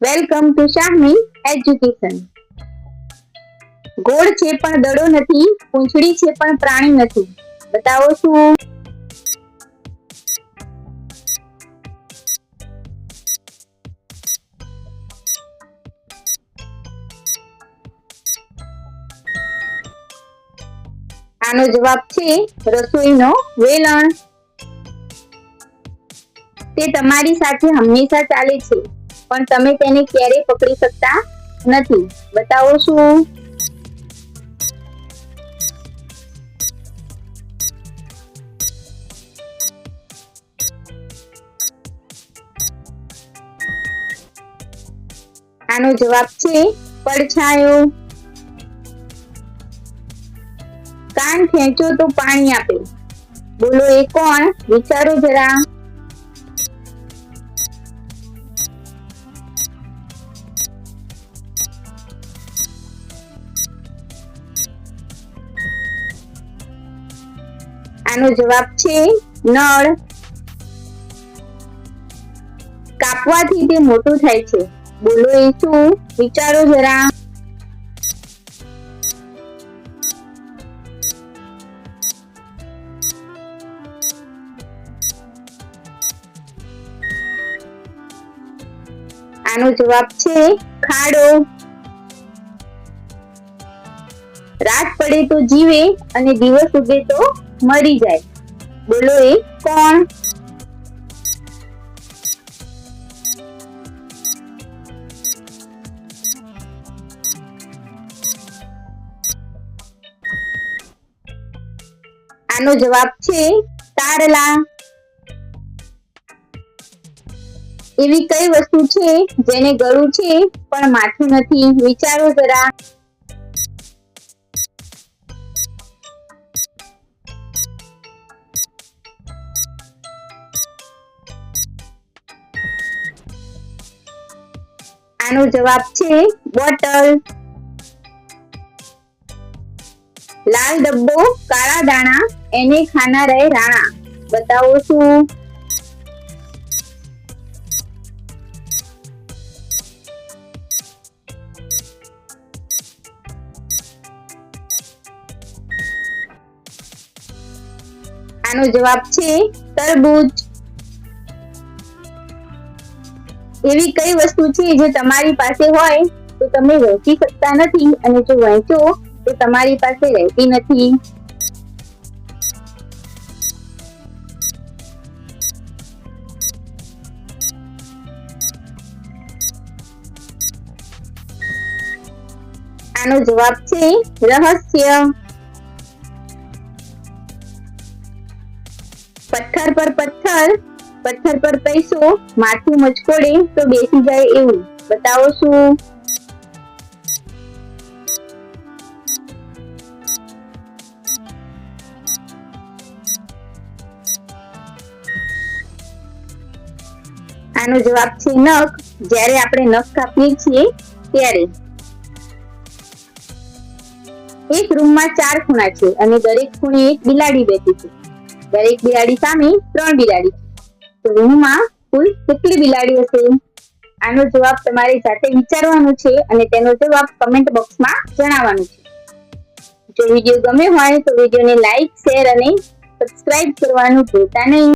Welcome to શાહમી education. ગોળ છે પણ દડો નથી, પૂંછડી છે પણ પ્રાણી નથી. બતાવો શું? આનો જવાબ છે રસોઈનો વેલણ. તે તમારી સાથે હંમેશા ચાલે છે પણ તમે તેને ક્યારેય પકડી શકતા નથી. બતાવો શું? આનો જવાબ છે પડછાયો. કાન ખેંચો તો પાણી આપે. બોલો એ કોણ? વિચારો જરા. આનો જવાબ છે નળ. કાપવાથી તે મોટું થાય છે. બોલો એ શું? વિચારો જરા. આનો જવાબ છે ખાડો. રાત પડે તો જીવે અને દિવસ ઉગે તો મરી જાય. બોલો એ કોણ? આનો જવાબ છે તારલા. એવી કઈ વસ્તુ છે જેને ગળું છે પણ માથું નથી? વિચારો જરા. આનો જવાબ છે બોટલ. લાલ ડબ્બો કાળા દાણા, એને ખાના રહે રાણા. બતાવો શું? આનો જવાબ છે તરબૂચ. એવી કઈ વસ્તુ છે જે તમારી પાસે હોય તો તમે વહેંચી શકતા નથી અને જો વહેંચો તો તમારી પાસે રહેતી નથી? આનો જવાબ છે રહસ્ય. પથ્થર પર પથ્થર, પથ્થર પર પૈસો, માથું મચકોડે તો બેસી જાય એવું. બતાવો શું? આનો જવાબ છે નખ. જ્યારે આપણે નખ કાપીએ છીએ ત્યારે. એક રૂમમાં 4 ખૂણા છે અને દરેક ખૂણે એક બિલાડી બેઠી છે. દરેક બિલાડી સામે 3 બિલાડી છે. તો રૂમમાં કુલ કેટલી બિલાડી હશે? આનો જવાબ તમારે જાતે વિચારવાનો છે અને તેનો જવાબ કમેન્ટ બોક્સમાં જણાવવાનો છે. જો વિડીયો ગમ્યો હોય તો વિડીયોને લાઈક, શેર અને સબસ્ક્રાઇબ કરવાનું ભૂલતા નહીં.